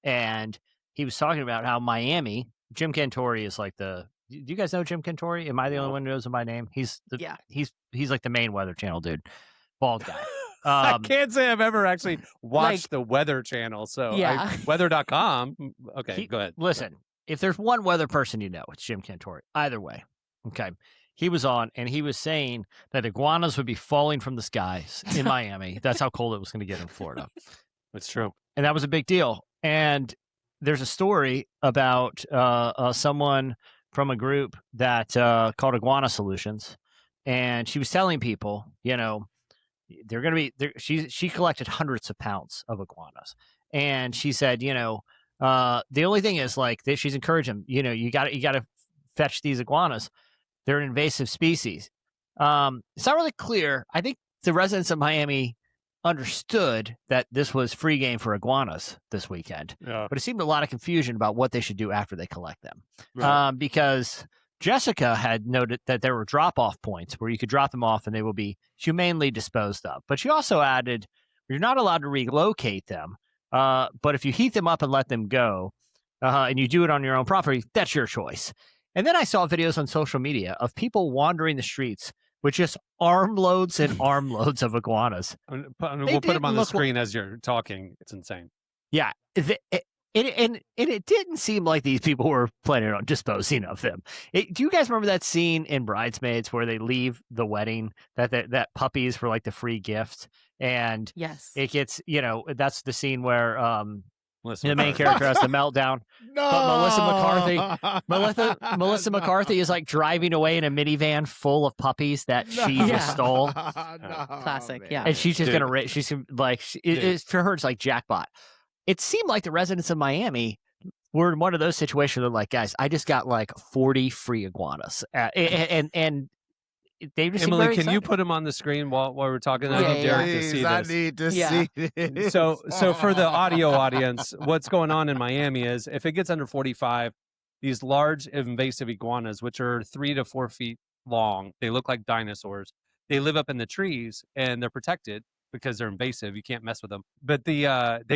and he was talking about how Miami. Jim Cantori is like the. Do you guys know Jim Cantori? Am I the only one who knows him by name? He's like the main Weather Channel dude, bald guy. I can't say I've ever actually watched the Weather Channel. So weather.com. Okay, go ahead. Listen, if there's one weather person it's Jim Cantori. Either way. Okay. He was on and he was saying that iguanas would be falling from the skies in Miami. That's how cold it was going to get in Florida. That's true. And that was a big deal. And there's a story about someone from a group that called Iguana Solutions. And she was telling people, they're going to be she collected hundreds of pounds of iguanas. And she said, the only thing is like she's encouraging them, you got to fetch these iguanas. They're an invasive species. It's not really clear. I think the residents of Miami understood that this was free game for iguanas this weekend, but it seemed a lot of confusion about what they should do after they collect them. Right. Because Jessica had noted that there were drop-off points where you could drop them off and they will be humanely disposed of. But she also added, you're not allowed to relocate them. But if you heat them up and let them go, and you do it on your own property, that's your choice. And then I saw videos on social media of people wandering the streets with just armloads and armloads of iguanas. We'll put them on the screen as you're talking. It's insane. Yeah. And it didn't seem like these people were planning on disposing of them. Do you guys remember that scene in Bridesmaids where they leave the wedding, that puppies were like the free gift? And yes, it gets, that's the scene where the main character has the meltdown. No, but Melissa McCarthy is like driving away in a minivan full of puppies that she just stole. Classic, man. yeah. And she's just gonna she's like for her it's like jackpot. It seemed like the residents of Miami were in one of those situations. They're like, guys, I just got like 40 free iguanas, and they just Emily, can you put them on the screen while we're talking? I need Derek to see this. I need to see this. So for the audio audience, what's going on in Miami is if it gets under 45, these large invasive iguanas, which are 3 to 4 feet long, they look like dinosaurs. They live up in the trees and they're protected because they're invasive. You can't mess with them. But they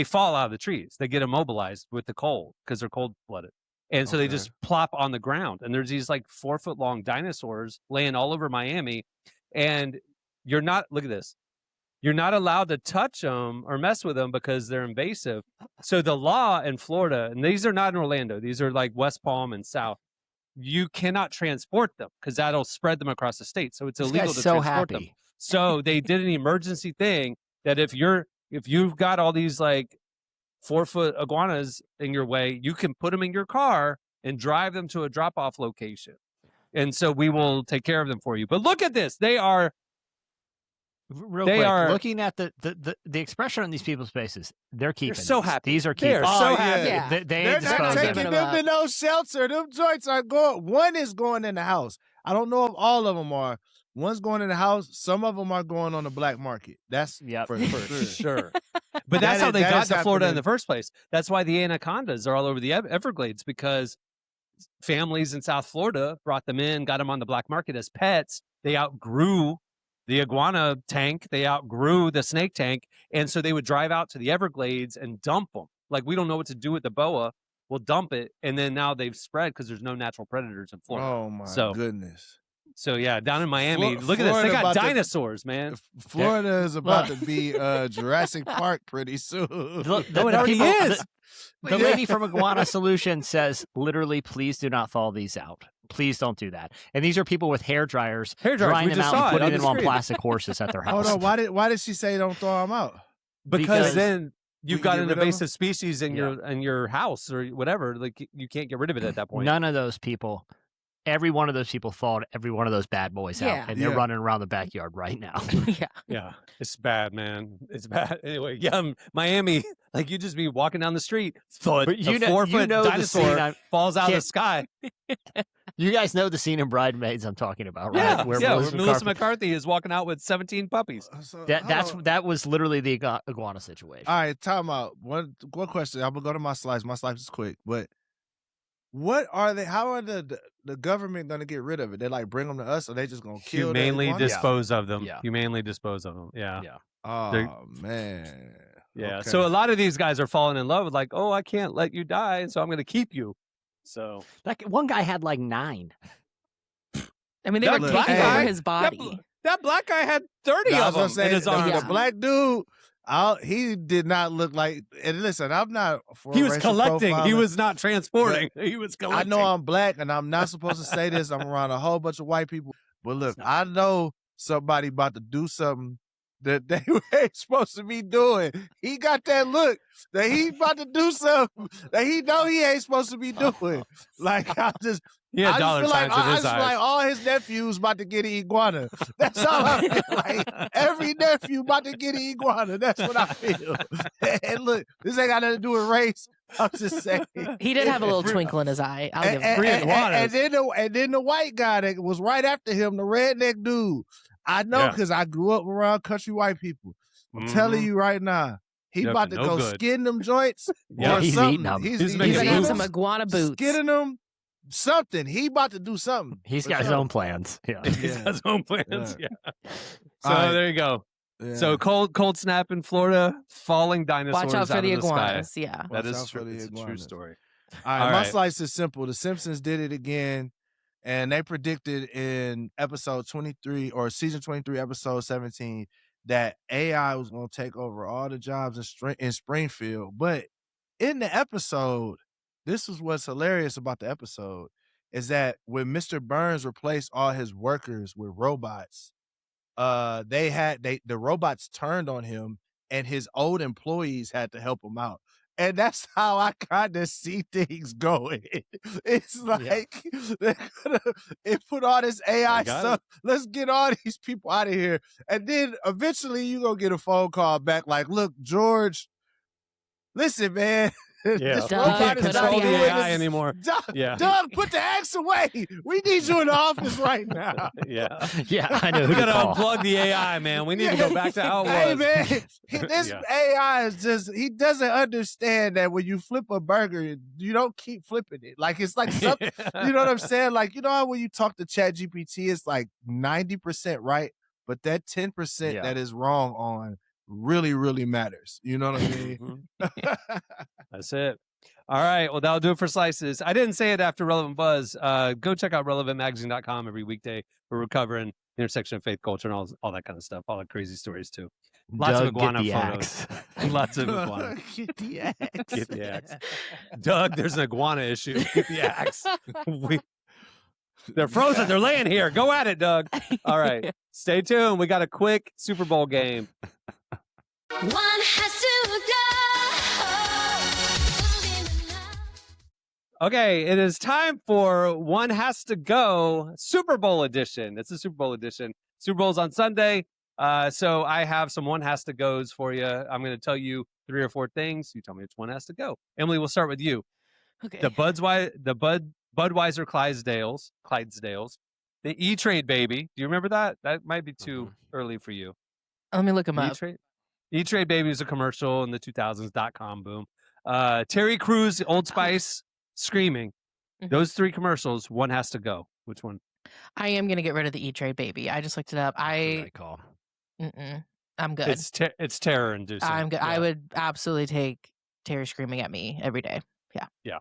fall out of the trees. They get immobilized with the cold because they're cold-blooded. And so they just plop on the ground. And there's these like 4-foot-long dinosaurs laying all over Miami. And you're not, look at this. You're not allowed to touch them or mess with them because they're invasive. So the law in Florida, and these are not in Orlando, these are like West Palm and South, you cannot transport them because that'll spread them across the state. So it's illegal to transport them. So they did an emergency thing that if you've got all these like 4-foot iguanas in your way, you can put them in your car and drive them to a drop-off location. And so we will take care of them for you. But look at this. They are looking at the expression on these people's faces. They're keeping. They're so these. happy. These are keeping. They're so happy. Yeah. They're not taking them to no shelter. Them joints are going. One is going in the house. I don't know if all of them are. One's going in the house. Some of them are going on the black market. That's for sure. But that's how they got to Florida happening. in the first place. That's why the anacondas are all over the Everglades, because families in South Florida brought them in, got them on the black market as pets. They outgrew the iguana tank. They outgrew the snake tank. And so they would drive out to the Everglades and dump them. Like, we don't know what to do with the boa. We'll dump it. And then now they've spread because there's no natural predators in Florida. Oh, my goodness. So, yeah, down in Miami, look at Florida this. They got about dinosaurs, man. Florida is about to be Jurassic Park pretty soon. It already is. The lady from Iguana Solution says, literally, please do not thaw these out. Please don't do that. And these are people with hair dryers drying them out and putting them on plastic horses at their house. Hold on, why did she say don't throw them out? Because then you've got an invasive species species in your house or whatever. Like, you can't get rid of it at that point. None of those people. Every one of those people thawed every one of those bad boys out, and they're running around the backyard right now. Yeah, it's bad, man. It's bad. Anyway, Miami, like, you just be walking down the street, so a 4-foot dinosaur falls out of the sky. You guys know the scene in Bridesmaids I'm talking about, right? Yeah, where Melissa McCarthy is walking out with 17 puppies. That was literally the iguana situation. All right, time out. One question. I'm gonna go to my slides. My slides is quick, but what are they? How are the government going to get rid of it? They like bring them to us, or they just going to kill them? Humanely dispose of them. Yeah. Humanely dispose of them. Yeah. Oh, man. Yeah. Okay. So a lot of these guys are falling in love with, like, oh, I can't let you die, so I'm going to keep you. So like, one guy had like 9. I mean, they were taking over his body. That black guy had 30 of them in his arms. The black dude, he did not look like. And listen, I'm not. He was collecting. He was not transporting. He was collecting. I know I'm black, and I'm not supposed to say this. I'm around a whole bunch of white people. But look, I know somebody about to do something that they ain't supposed to be doing. He got that look that he about to do something that he know he ain't supposed to be doing. Like, I just feel like all his nephews about to get an iguana. That's all I feel like. Every nephew about to get an iguana. That's what I feel. And look, this ain't got nothing to do with race. I'm just saying. He did have a little twinkle in his eye. I'll give him free iguanas. And then the white guy that was right after him, the redneck dude. I know because I grew up around country white people. I'm telling you right now, he about to go skin them joints or he's something. eating them. He's eating some iguana boots. Skinning them, something. He about to do something. He's got his own plans. Yeah. He's got his own plans. Yeah. So there you go. Yeah. So cold snap in Florida, falling dinosaurs. Watch out for the iguanas. Sky. Yeah, that is true. It's a true story. All right, my slice is simple. The Simpsons did it again, and they predicted in episode 23 or season 23, episode 17, that AI was going to take over all the jobs in Springfield. But in the episode, this is what's hilarious about the episode, is that when Mr. Burns replaced all his workers with robots, the robots turned on him, and his old employees had to help him out. And that's how I kind of see things going. It's like, it put all this AI stuff. Let's get all these people out of here. And then eventually you're going to get a phone call back like, look, George, listen, man. Yeah, we can't control the AI anymore. Doug, put the axe away. We need you in the office right now. Yeah, I know. We got to unplug the AI, man. We need to go back to how it was. Hey, man, this AI is just—he doesn't understand that when you flip a burger, you don't keep flipping it. Like, it's like something. You know what I'm saying? Like, you know how when you talk to ChatGPT, it's like 90% right, but that 10% that is wrong on. really, really matters. You know what I mean? That's it. All right. Well, that'll do it for Slices. I didn't say it after Relevant Buzz. Go check out relevantmagazine.com every weekday. We're covering the intersection of faith, culture, and all that kind of stuff. All the crazy stories, too. Lots of iguana photos. Lots of iguana. Get the axe. Get the axe. Doug, there's an iguana issue. Get the axe. They're frozen. They're laying here. Go at it, Doug. All right. Stay tuned. We got a quick Super Bowl game. One has to go. Okay, it is time for One Has to Go Super Bowl edition. It's a Super Bowl edition. Super Bowl's on Sunday. So I have some One Has to Goes for you. I'm going to tell you 3 or 4 things. You tell me which one has to go. Emily, we'll start with you. Okay. The Budweiser Clydesdales, the E-Trade Baby. Do you remember that? That might be too early for you. Let me look them up. E-Trade Baby was a commercial in the 2000s, .com boom. Terry Crews, Old Spice, Screaming. Those 3 commercials, one has to go. Which one? I am going to get rid of the E-Trade Baby. I just looked it up. I'm good. It's terror inducing. I'm good. Yeah. I would absolutely take Terry screaming at me every day. Yeah.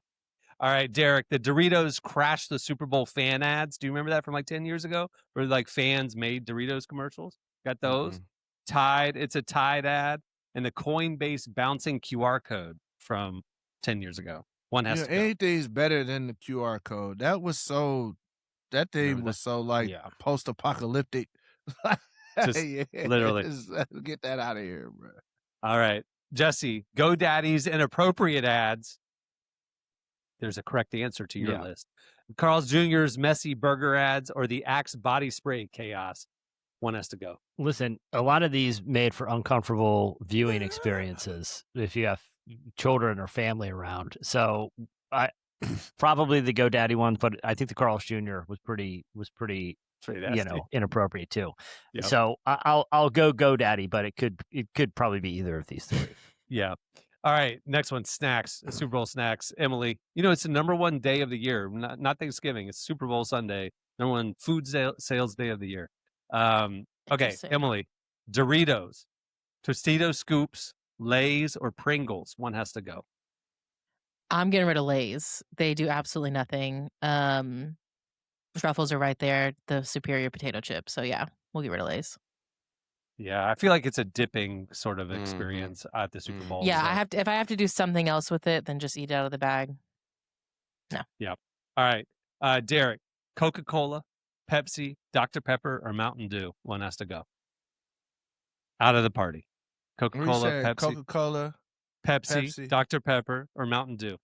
All right, Derek, the Doritos crashed the Super Bowl fan ads. Do you remember that from like 10 years ago? Where like fans made Doritos commercials? Got those? Tide, it's a Tide ad. And the Coinbase bouncing QR code from 10 years ago. One has to go. Anything's better than the QR code. That thing was so like post-apocalyptic. Just literally. Get that out of here, bro. All right. Jesse, GoDaddy's inappropriate ads. There's a correct answer to your list. Carl's Jr.'s messy burger ads or the Axe body spray chaos. One has to go. Listen, a lot of these made for uncomfortable viewing experiences if you have children or family around. So I probably the GoDaddy one, but I think the Carl's Jr. was pretty inappropriate too. Yep. So I'll go GoDaddy, but it could probably be either of these 3. Yeah. All right, next one, snacks, Super Bowl snacks. Emily, it's the number 1 day of the year, not Thanksgiving. It's Super Bowl Sunday, number 1 food sales day of the year. Okay, Emily, Doritos, Tostito Scoops, Lay's, or Pringles. One has to go. I'm getting rid of Lay's. They do absolutely nothing. Truffles are right there, the superior potato chip. So yeah, we'll get rid of Lay's. Yeah, I feel like it's a dipping sort of experience at the Super Bowl. Yeah, if I have to do something else with it, then just eat out of the bag. No. Yeah. All right. Derek, Coca-Cola, Pepsi, Dr. Pepper, or Mountain Dew. One has to go. Out of the party. Coca-Cola, Pepsi. Coca-Cola, Pepsi, Dr. Pepper, or Mountain Dew.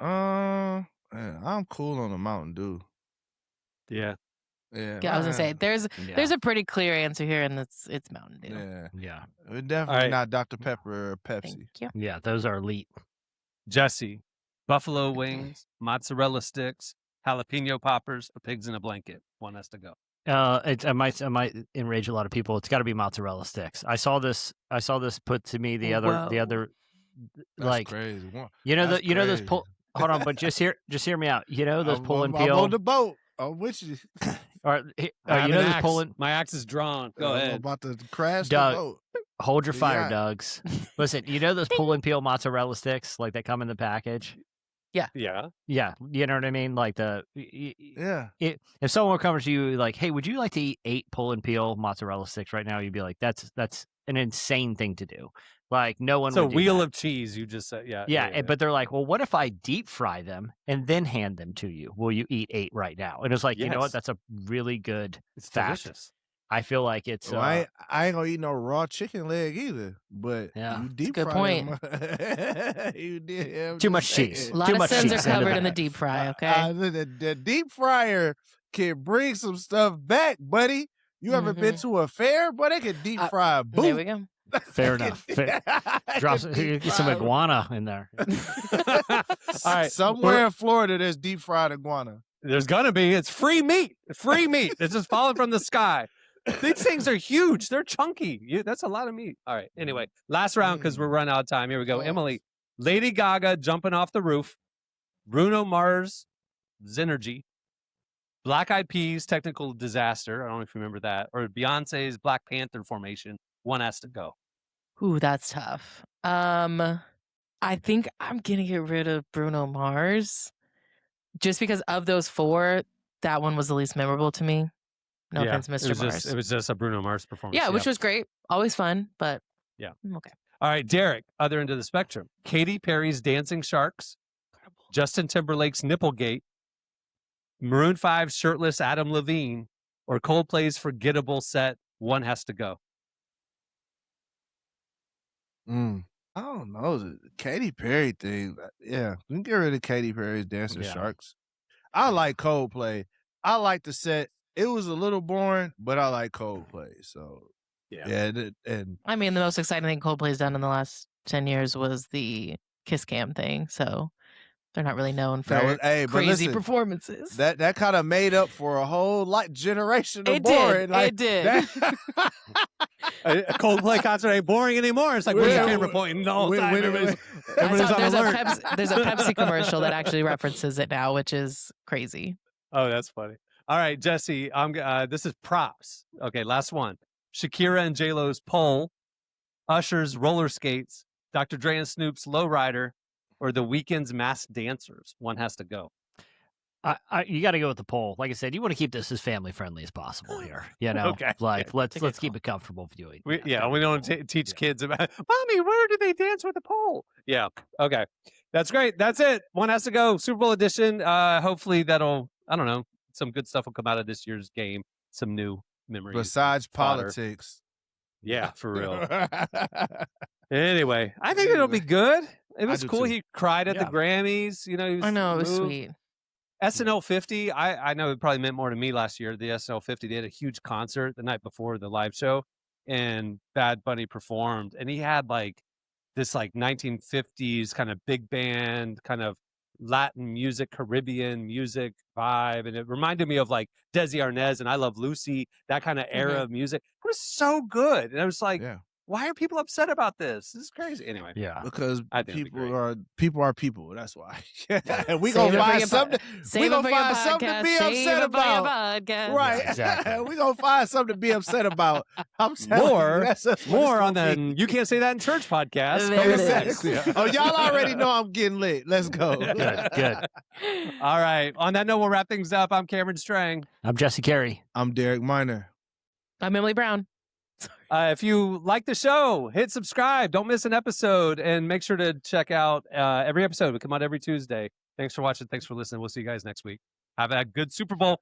Man, I'm cool on the Mountain Dew. Yeah. Yeah, I was gonna say there's a pretty clear answer here, and it's Mountain Dew. Yeah. Definitely not Dr. Pepper or Pepsi. Thank you. Yeah, those are elite. Jesse, buffalo wings, mozzarella sticks, jalapeno poppers, or pigs in a blanket. One has to go. I might enrage a lot of people. It's got to be mozzarella sticks. I saw this put to me the other That's crazy. Those pull. Hold on, but just hear me out. Those pull and peel. I'm on the boat. I'm with you. Those pulling. My axe is drawn. Go ahead. I'm about to crash Doug, the boat. Hold your fire, Dougs. Listen, those pull and peel mozzarella sticks like that come in the package. Yeah. Yeah. You know what I mean? Like if someone comes to you like, hey, would you like to eat 8 pull and peel mozzarella sticks right now? You'd be like, that's an insane thing to do. Like no one. So would do wheel that. of cheese. You just said, yeah. But they're like, well, what if I deep fry them and then hand them to you? Will you eat 8 right now? And it's like, you know what? That's a really good fact. Delicious. I feel like it's. Well, I ain't gonna eat no raw chicken leg either. But you deep good fry point. them. You did. Too much cheese. A lot of sins are covered in the deep fry. Okay. The deep fryer can bring some stuff back, buddy. You ever been to a fair? Boy, they can deep fry a boot. There we go. Fair enough. Get some iguana in there. All right. Somewhere in Florida, there's deep fried iguana. There's gonna be. It's free meat. Free meat. It's just falling from the sky. These things are huge. They're chunky. That's a lot of meat. All right. Anyway, last round because we're running out of time. Here we go. Emily, Lady Gaga jumping off the roof. Bruno Mars, Xenergy, Black Eyed Peas, Technical Disaster. I don't know if you remember that. Or Beyonce's Black Panther formation. One has to go. Ooh, that's tough. I think I'm gonna get rid of Bruno Mars, just because of those four. That one was the least memorable to me. No offense, Mr. Mars. It was just a Bruno Mars performance. Yeah, which was great. Always fun, but yeah. Okay. All right, Derek, other end of the spectrum. Katy Perry's Dancing Sharks, Justin Timberlake's Nipplegate, Maroon 5's Shirtless Adam Levine, or Coldplay's Forgettable Set. One has to go. I don't know. The Katy Perry thing. Yeah, we can get rid of Katy Perry's Dancing Sharks. I like Coldplay. I like the set. It was a little boring, but I like Coldplay. So yeah. And I mean, the most exciting thing Coldplay's done in the last 10 years was the Kiss Cam thing. So they're not really known for crazy performances. That kind of made up for a whole generation of boring. It did. A Coldplay concert ain't boring anymore. It's like, where's the camera pointing the whole time? Everybody's on alert. There's a Pepsi commercial that actually references it now, which is crazy. Oh, that's funny. All right, Jesse, this is props. Okay, last one. Shakira and J-Lo's Pole, Usher's Roller Skates, Dr. Dre and Snoop's Lowrider, or The Weeknd's Masked Dancers. One has to go. You got to go with the poll. Like I said, you want to keep this as family friendly as possible here. You know, Okay. Let's keep it comfortable viewing. We don't teach kids about, Mommy, where do they dance with the pole? Yeah. Okay. That's great. That's it. One has to go. Super Bowl edition. Hopefully that'll, I don't know, some good stuff will come out of this year's game. Some new memories. Besides politics. Yeah, for real. Anyway, I think it'll be good. It was cool. He cried at the Grammys. You know, he was I know, it was moved. sweet. SNL 50, I know it probably meant more to me last year. The SNL 50, they had a huge concert the night before the live show, and Bad Bunny performed, and he had this 1950s kind of big band, kind of Latin music, Caribbean music vibe, and it reminded me of Desi Arnaz and I Love Lucy, that kind of era of music. It was so good, and I was like, why are people upset about this? This is crazy. Anyway, because people are people. That's why. We gonna find something. We gonna find something to be upset about. Right? Exactly. We gonna find something to be upset about. I'm more on the You Can't Say That in Church podcast. Oh, y'all already know I'm getting lit. Let's go. Good. All right. On that note, we'll wrap things up. I'm Cameron Strang. I'm Jesse Carey. I'm Derek Minor. I'm Emily Brown. If you like the show, hit subscribe. Don't miss an episode. And make sure to check out every episode. We come out every Tuesday. Thanks for watching. Thanks for listening. We'll see you guys next week. Have a good Super Bowl.